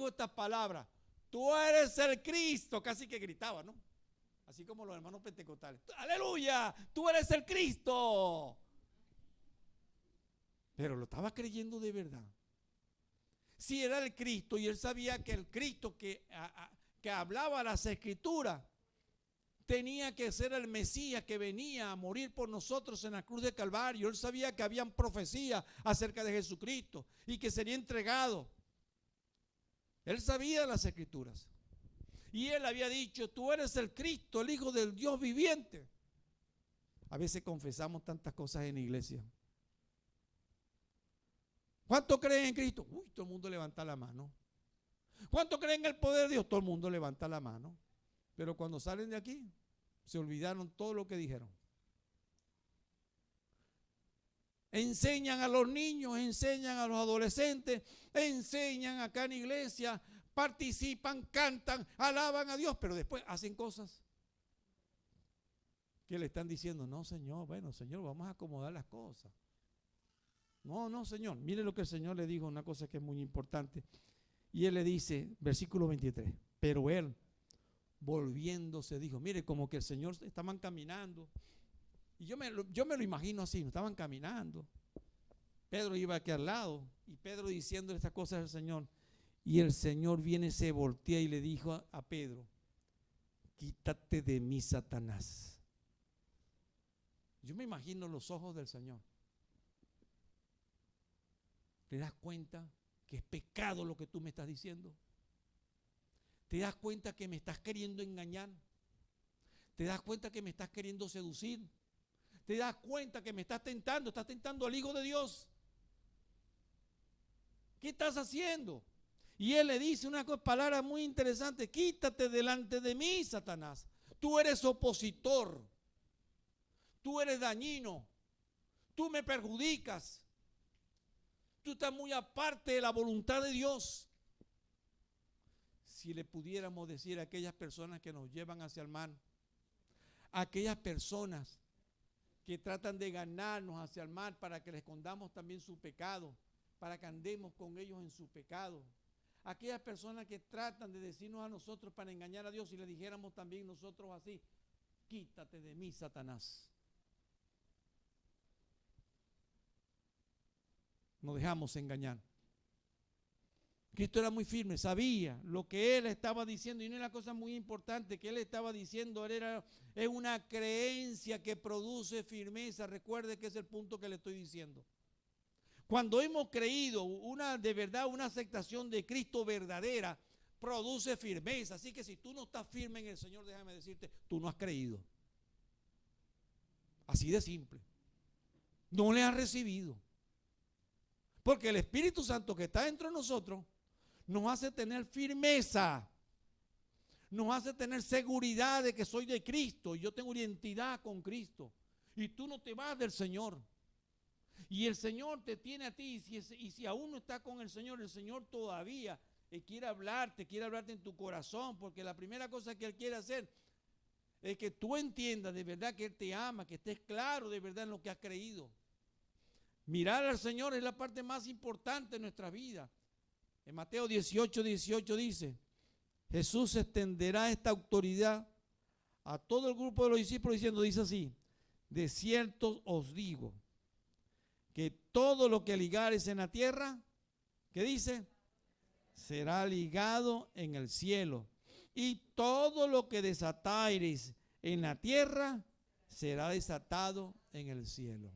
estas palabras: tú eres el Cristo. Casi que gritaba, ¿no? Así como los hermanos pentecostales: aleluya, tú eres el Cristo. Pero lo estaba creyendo de verdad. Si era el Cristo, y él sabía que el Cristo que hablaba las Escrituras tenía que ser el Mesías que venía a morir por nosotros en la cruz de Calvario. Él sabía que habían profecías acerca de Jesucristo y que sería entregado. Él sabía las Escrituras. Y él había dicho: tú eres el Cristo, el Hijo del Dios viviente. A veces confesamos tantas cosas en la iglesia. ¿Cuánto creen en Cristo? Uy, todo el mundo levanta la mano. ¿Cuánto creen en el poder de Dios? Todo el mundo levanta la mano. Pero cuando salen de aquí, se olvidaron todo lo que dijeron. Enseñan a los niños, enseñan a los adolescentes, enseñan acá en la iglesia, participan, cantan, alaban a Dios, pero después hacen cosas que le están diciendo: no, Señor, bueno, Señor, vamos a acomodar las cosas. No, Señor. Mire lo que el Señor le dijo, una cosa que es muy importante. Y él le dice, versículo 23, pero él, volviéndose, dijo: mire, como que el Señor estaban caminando. Y yo me lo imagino así, estaban caminando. Pedro iba aquí al lado, y Pedro diciendo estas cosas al Señor. Y el Señor viene, se voltea y le dijo a Pedro: quítate de mí, Satanás. Yo me imagino los ojos del Señor. ¿Te das cuenta que es pecado lo que tú me estás diciendo? ¿Te das cuenta que me estás queriendo engañar? ¿Te das cuenta que me estás queriendo seducir? ¿Te das cuenta que me estás tentando al Hijo de Dios? ¿Qué estás haciendo? Y él le dice una palabra muy interesante: quítate delante de mí, Satanás. Tú eres opositor, tú eres dañino, tú me perjudicas, tú estás muy aparte de la voluntad de Dios. Si le pudiéramos decir a aquellas personas que nos llevan hacia el mal, a aquellas personas que tratan de ganarnos hacia el mal para que les escondamos también su pecado, para que andemos con ellos en su pecado, aquellas personas que tratan de decirnos a nosotros para engañar a Dios, y le dijéramos también nosotros así: quítate de mí, Satanás. Nos dejamos engañar. Cristo era muy firme, sabía lo que él estaba diciendo, y una cosa muy importante que él estaba diciendo es una creencia que produce firmeza. Recuerde que es el punto que le estoy diciendo. Cuando hemos creído de verdad una aceptación de Cristo verdadera, produce firmeza. Así que si tú no estás firme en el Señor, déjame decirte, tú no has creído. Así de simple. No le has recibido. Porque el Espíritu Santo que está dentro de nosotros nos hace tener firmeza, nos hace tener seguridad de que soy de Cristo y yo tengo identidad con Cristo. Y tú no te vas del Señor. Y el Señor te tiene a ti, y si aún no estás con el Señor todavía quiere hablarte en tu corazón, porque la primera cosa que Él quiere hacer es que tú entiendas de verdad que Él te ama, que estés claro de verdad en lo que has creído. Mirar al Señor es la parte más importante de nuestra vida. En Mateo 18:18 dice: Jesús extenderá esta autoridad a todo el grupo de los discípulos diciendo, dice así: de cierto os digo que todo lo que ligares en la tierra, ¿qué dice? Será ligado en el cielo. Y todo lo que desatares en la tierra será desatado en el cielo.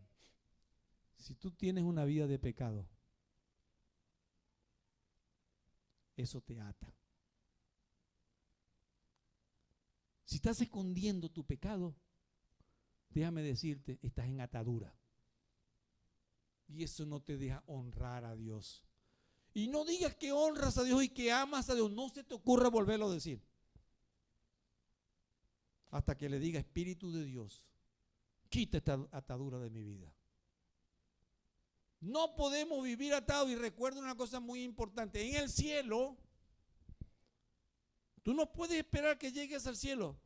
Si tú tienes una vida de pecado, eso te ata. Si estás escondiendo tu pecado, déjame decirte, estás en atadura. Y eso no te deja honrar a Dios. Y no digas que honras a Dios y que amas a Dios. No se te ocurra volverlo a decir. Hasta que le diga: Espíritu de Dios, quita esta atadura de mi vida. No podemos vivir atados. Y recuerda una cosa muy importante: en el cielo, tú no puedes esperar que llegues al cielo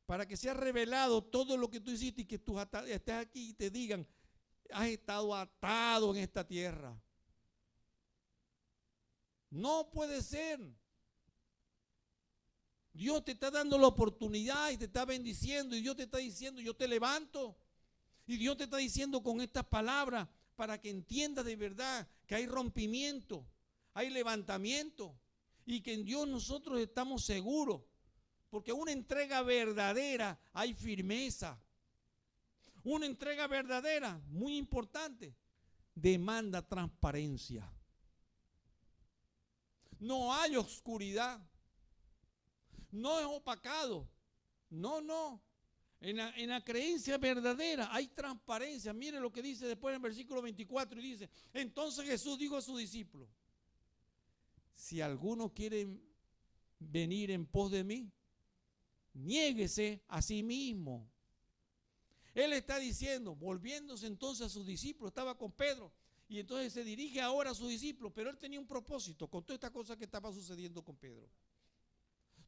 para que sea revelado todo lo que tú hiciste y que tú estés aquí y te digan: has estado atado en esta tierra. No puede ser. Dios te está dando la oportunidad y te está bendiciendo, y Dios te está diciendo: yo te levanto. Y Dios te está diciendo con estas palabras para que entiendas de verdad que hay rompimiento, hay levantamiento, y que en Dios nosotros estamos seguros, porque una entrega verdadera hay firmeza. Una entrega verdadera, muy importante, demanda transparencia. No hay oscuridad, no es opacado, no. En la creencia verdadera hay transparencia. Mire lo que dice después en el versículo 24, y dice: entonces Jesús dijo a sus discípulos: si alguno quiere venir en pos de mí, niéguese a sí mismo. Él está diciendo, volviéndose entonces a sus discípulos, estaba con Pedro, y entonces se dirige ahora a sus discípulos, pero él tenía un propósito con toda esta cosa que estaba sucediendo con Pedro.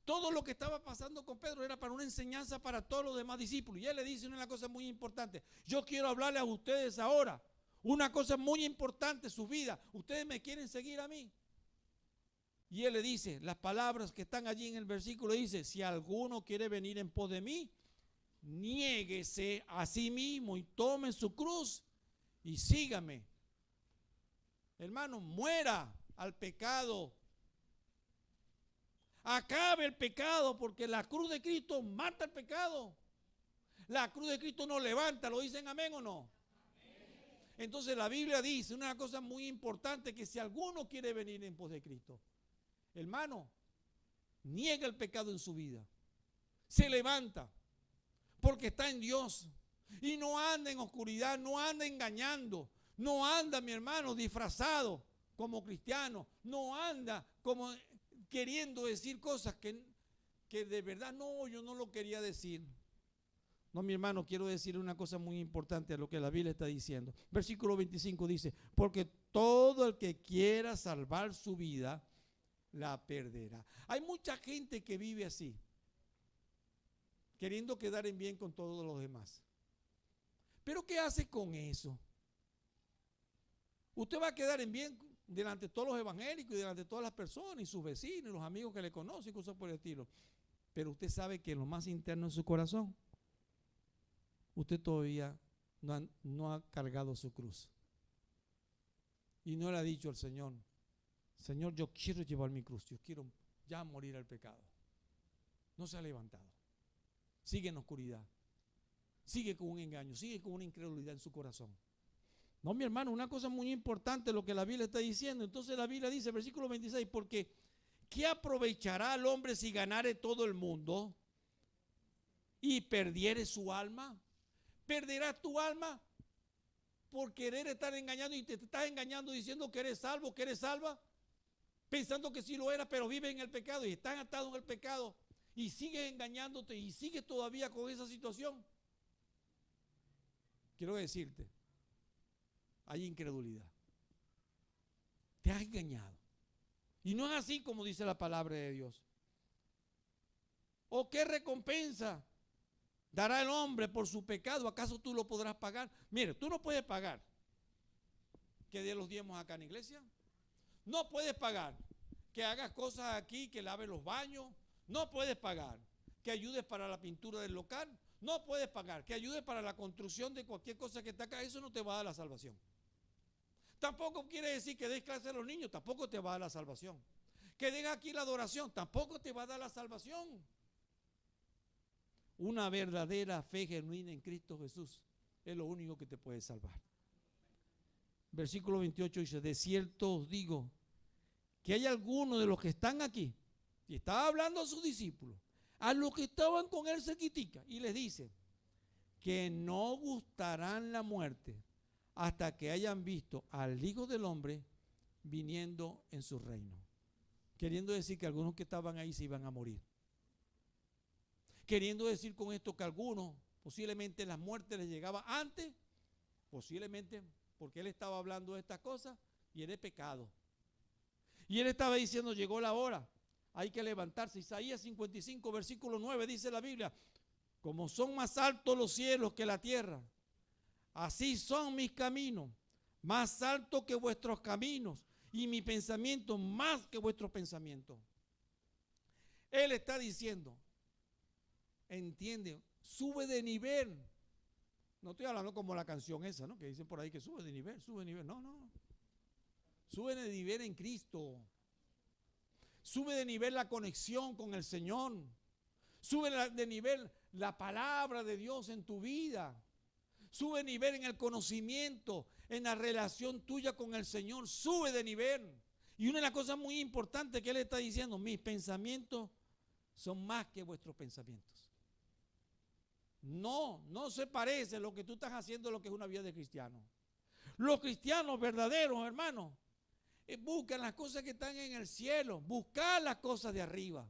Todo lo que estaba pasando con Pedro era para una enseñanza para todos los demás discípulos. Y él le dice una cosa muy importante: yo quiero hablarles a ustedes ahora una cosa muy importante, su vida. Ustedes me quieren seguir a mí. Y él le dice, las palabras que están allí en el versículo, dice: si alguno quiere venir en pos de mí, niéguese a sí mismo y tome su cruz y sígame. Hermano, muera al pecado. Acabe el pecado, porque la cruz de Cristo mata el pecado. La cruz de Cristo nos levanta. ¿Lo dicen amén o no? Amén. Entonces la Biblia dice una cosa muy importante: que si alguno quiere venir en pos de Cristo, hermano, niega el pecado en su vida, se levanta, porque está en Dios. Y no anda en oscuridad, no anda engañando, no anda, mi hermano, disfrazado como cristiano, no anda como queriendo decir cosas que de verdad no, yo no lo quería decir. No, mi hermano, quiero decir una cosa muy importante a lo que la Biblia está diciendo. Versículo 25 dice, porque todo el que quiera salvar su vida, la perderá. Hay mucha gente que vive así, queriendo quedar en bien con todos los demás. Pero ¿qué hace con eso? Usted va a quedar en bien delante de todos los evangélicos y delante de todas las personas y sus vecinos y los amigos que le conocen y cosas por el estilo. Pero usted sabe que en lo más interno de su corazón, usted todavía no ha cargado su cruz. Y no le ha dicho al Señor, Señor, yo quiero llevar mi cruz, yo quiero ya morir al pecado. No se ha levantado. Sigue en oscuridad. Sigue con un engaño, sigue con una incredulidad en su corazón. No, mi hermano, una cosa muy importante lo que la Biblia está diciendo. Entonces la Biblia dice, versículo 26, porque ¿qué aprovechará al hombre si ganare todo el mundo y perdiere su alma? ¿Perderás tu alma por querer estar engañando y te estás engañando diciendo que eres salvo, que eres salva? Pensando que sí lo eras, pero vives en el pecado y estás atado en el pecado y sigues engañándote y sigues todavía con esa situación. Quiero decirte, hay incredulidad. Te has engañado. Y no es así como dice la palabra de Dios. ¿O qué recompensa dará el hombre por su pecado? ¿Acaso tú lo podrás pagar? Mire, tú no puedes pagar que dé los diezmos acá en la iglesia. No puedes pagar que hagas cosas aquí, que laves los baños. No puedes pagar que ayudes para la pintura del local. No puedes pagar que ayudes para la construcción de cualquier cosa que está acá. Eso no te va a dar la salvación. Tampoco quiere decir que des clase a los niños. Tampoco te va a dar la salvación. Que des aquí la adoración. Tampoco te va a dar la salvación. Una verdadera fe genuina en Cristo Jesús es lo único que te puede salvar. Versículo 28 dice, de cierto os digo que hay algunos de los que están aquí, y estaba hablando a sus discípulos, a los que estaban con él cerquitica, y les dice que no gustarán la muerte hasta que hayan visto al Hijo del Hombre viniendo en su reino. Queriendo decir que algunos que estaban ahí se iban a morir. Queriendo decir con esto que algunos posiblemente la muerte les llegaba antes, posiblemente porque él estaba hablando de estas cosas y era pecado. Y él estaba diciendo, llegó la hora, hay que levantarse. Isaías 55, versículo 9 dice la Biblia, como son más altos los cielos que la tierra, así son mis caminos, más altos que vuestros caminos, y mi pensamiento más que vuestros pensamientos. Él está diciendo, entiende, sube de nivel. No estoy hablando como la canción esa, ¿no? Que dicen por ahí que sube de nivel, sube de nivel. No, no. Sube de nivel en Cristo. Sube de nivel la conexión con el Señor. Sube de nivel la palabra de Dios en tu vida. Sube de nivel en el conocimiento, en la relación tuya con el Señor. Sube de nivel. Y una de las cosas muy importantes que Él está diciendo, mis pensamientos son más que vuestros pensamientos. No, no se parece lo que tú estás haciendo a lo que es una vida de cristiano. Los cristianos verdaderos, hermanos, buscan las cosas que están en el cielo, buscan las cosas de arriba.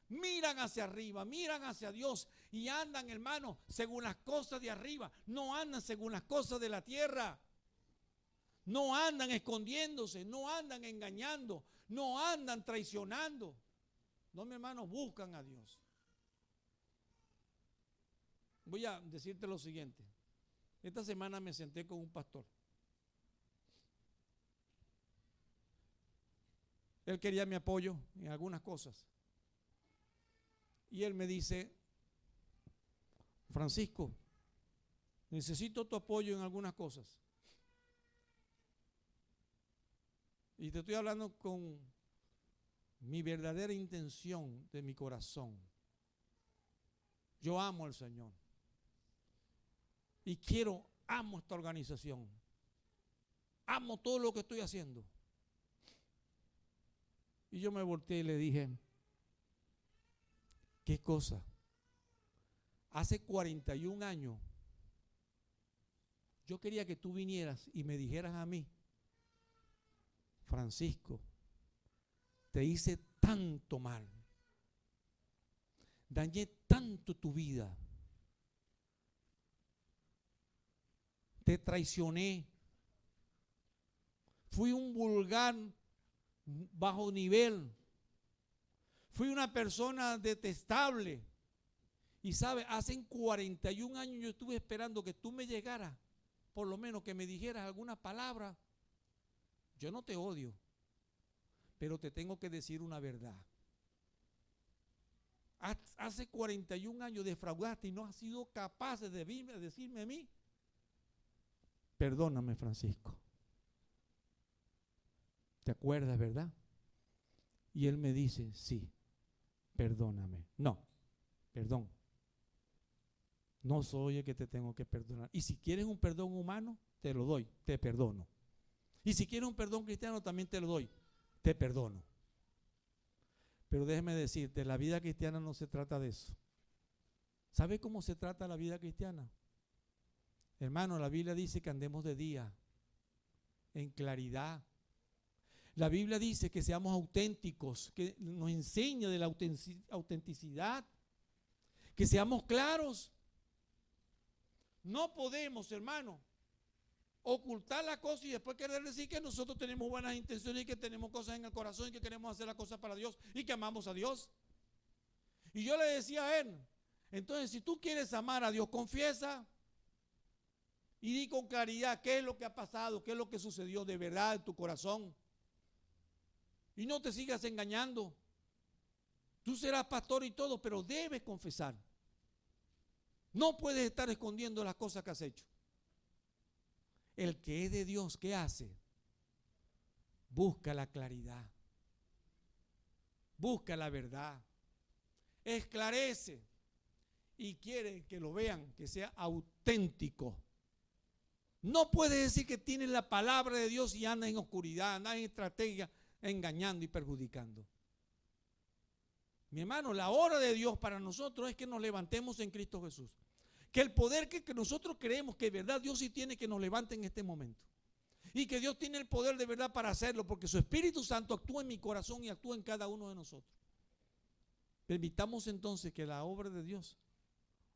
Miran hacia arriba, miran hacia Dios y andan, hermanos, según las cosas de arriba. No andan según las cosas de la tierra. No andan escondiéndose, no andan engañando, no andan traicionando. No, mi hermano, buscan a Dios. Voy a decirte lo siguiente. Esta semana me senté con un pastor. Él quería mi apoyo en algunas cosas. Y él me dice, Francisco, necesito tu apoyo en algunas cosas. Y te estoy hablando con mi verdadera intención de mi corazón. Yo amo al Señor. Y amo esta organización. Amo todo lo que estoy haciendo. Y yo me volteé y le dije, ¿qué cosa hace 41 años, yo quería que tú vinieras y me dijeras a mí, Francisco, te hice tanto mal, dañé tanto tu vida, te traicioné, fui un vulgar bajo nivel, fui una persona detestable. Y sabe, hace 41 años yo estuve esperando que tú me llegaras, por lo menos que me dijeras alguna palabra. Yo no te odio, pero te tengo que decir una verdad. Hace 41 años defraudaste y no has sido capaz de decirme a mí, perdóname, Francisco. ¿Te acuerdas, verdad? Y él me dice, sí, perdóname. No, perdón. No soy el que te tengo que perdonar. Y si quieres un perdón humano, te lo doy, te perdono. Y si quieres un perdón cristiano, también te lo doy, te perdono. Pero déjeme decirte, la vida cristiana no se trata de eso. ¿Sabe cómo se trata la vida cristiana? Hermano, la Biblia dice que andemos de día, en claridad. La Biblia dice que seamos auténticos, que nos enseña de la autenticidad, que seamos claros. No podemos, hermano, ocultar la cosa y después querer decir que nosotros tenemos buenas intenciones y que tenemos cosas en el corazón y que queremos hacer las cosas para Dios y que amamos a Dios. Y yo le decía a él, entonces si tú quieres amar a Dios, confiesa y di con claridad qué es lo que ha pasado, qué es lo que sucedió de verdad en tu corazón. Y no te sigas engañando. Tú serás pastor y todo, pero debes confesar. No puedes estar escondiendo las cosas que has hecho. El que es de Dios, ¿qué hace? Busca la claridad. Busca la verdad. Esclarece. Y quiere que lo vean, que sea auténtico. No puedes decir que tienes la palabra de Dios y andas en oscuridad, andas en estrategia, engañando y perjudicando. Mi hermano, la hora de Dios para nosotros es que nos levantemos en Cristo Jesús. Que el poder que nosotros creemos que de verdad Dios sí tiene, que nos levante en este momento. Y que Dios tiene el poder de verdad para hacerlo, porque su Espíritu Santo actúa en mi corazón y actúa en cada uno de nosotros. Permitamos entonces que la obra de Dios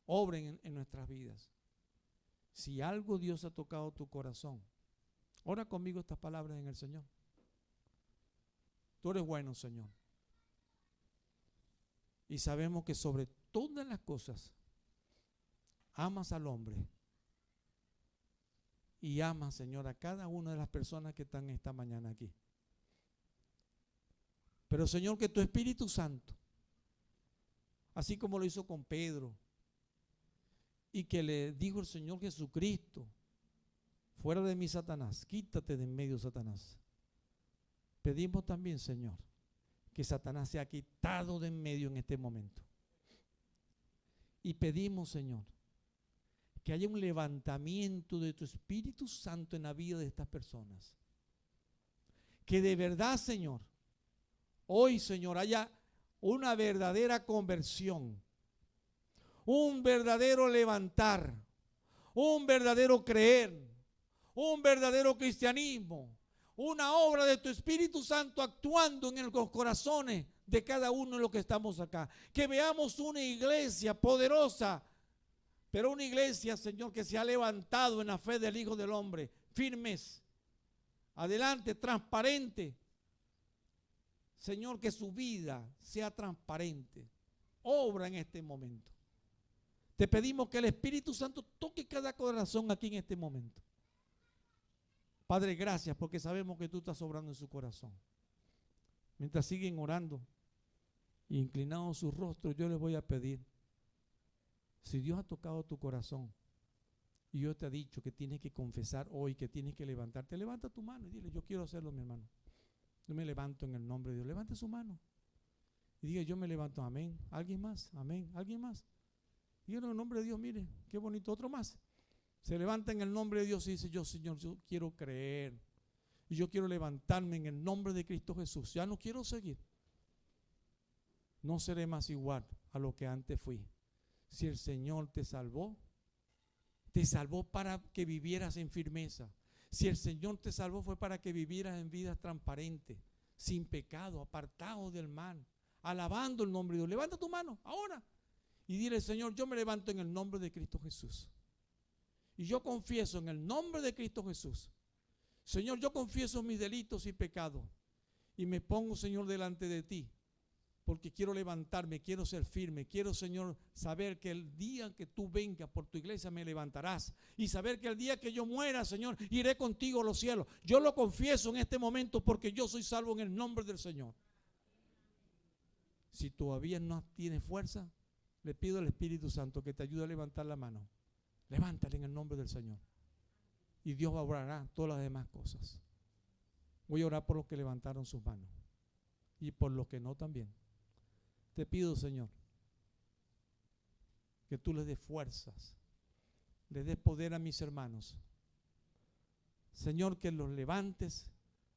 obre en nuestras vidas. Si algo Dios ha tocado tu corazón, ora conmigo estas palabras en el Señor. Tú eres bueno, Señor. Y sabemos que sobre todas las cosas amas al hombre y amas, Señor, a cada una de las personas que están esta mañana aquí. Pero, Señor, que tu Espíritu Santo, así como lo hizo con Pedro y que le dijo el Señor Jesucristo, fuera de mí, Satanás, quítate de en medio, Satanás. Pedimos también, Señor, que Satanás sea quitado de en medio en este momento. Y pedimos, Señor, que haya un levantamiento de tu Espíritu Santo en la vida de estas personas. Que de verdad, Señor, hoy, Señor, haya una verdadera conversión, un verdadero levantar, un verdadero creer, un verdadero cristianismo, una obra de tu Espíritu Santo actuando en los corazones de cada uno de los que estamos acá. Que veamos una iglesia poderosa, pero una iglesia, Señor, que se ha levantado en la fe del Hijo del Hombre, firmes, adelante, transparente. Señor, que su vida sea transparente. Obra en este momento. Te pedimos que el Espíritu Santo toque cada corazón aquí en este momento. Padre, gracias porque sabemos que tú estás obrando en su corazón. Mientras siguen orando e inclinados sus rostros, yo les voy a pedir, si Dios ha tocado tu corazón y Dios te ha dicho que tienes que confesar hoy, que tienes que levantarte, levanta tu mano y dile, yo quiero hacerlo, mi hermano. Yo me levanto en el nombre de Dios. Levante su mano y diga, yo me levanto, amén. ¿Alguien más? Amén. ¿Alguien más? Díganlo en el nombre de Dios, mire, qué bonito. Otro más. Se levanta en el nombre de Dios y dice, yo, Señor, yo quiero creer. Y yo quiero levantarme en el nombre de Cristo Jesús. Ya no quiero seguir. No seré más igual a lo que antes fui. Si el Señor te salvó para que vivieras en firmeza. Si el Señor te salvó fue para que vivieras en vida transparente, sin pecado, apartado del mal, alabando el nombre de Dios. Levanta tu mano ahora y dile: Señor, yo me levanto en el nombre de Cristo Jesús. Y yo confieso en el nombre de Cristo Jesús. Señor, yo confieso mis delitos y pecados. Y me pongo, Señor, delante de ti. Porque quiero levantarme, quiero ser firme. Quiero, Señor, saber que el día que tú vengas por tu iglesia me levantarás. Y saber que el día que yo muera, Señor, iré contigo a los cielos. Yo lo confieso en este momento porque yo soy salvo en el nombre del Señor. Si todavía no tienes fuerza, le pido al Espíritu Santo que te ayude a levantar la mano. Levántala en el nombre del Señor. Y Dios obrará todas las demás cosas. Voy a orar por los que levantaron sus manos. Y por los que no también. Te pido, Señor, que tú les des fuerzas, les des poder a mis hermanos. Señor, que los levantes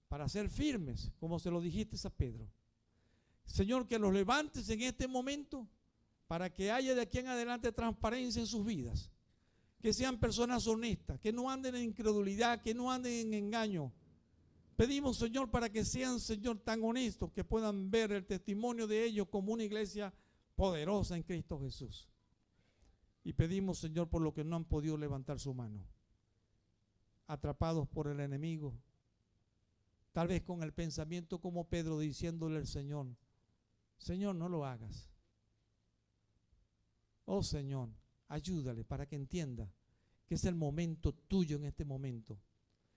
para ser firmes, como se lo dijiste a Pedro. Señor, que los levantes en este momento para que haya de aquí en adelante transparencia en sus vidas. Que sean personas honestas, que no anden en incredulidad, que no anden en engaño. Pedimos, Señor, para que sean, Señor, tan honestos que puedan ver el testimonio de ellos como una iglesia poderosa en Cristo Jesús. Y pedimos, Señor, por lo que no han podido levantar su mano, atrapados por el enemigo, tal vez con el pensamiento como Pedro diciéndole al Señor: Señor, no lo hagas. Oh Señor, ayúdale para que entienda que es el momento tuyo en este momento,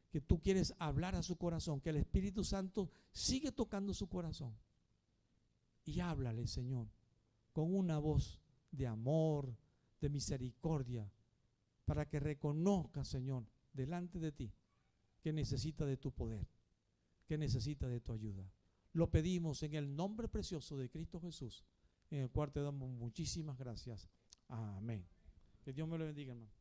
que tú quieres hablar a su corazón, que el Espíritu Santo sigue tocando su corazón. Y háblale, Señor, con una voz de amor, de misericordia, para que reconozca, Señor, delante de ti, que necesita de tu poder, que necesita de tu ayuda. Lo pedimos en el nombre precioso de Cristo Jesús, en el cual te damos muchísimas gracias. Amén. Que Dios me lo bendiga, hermano.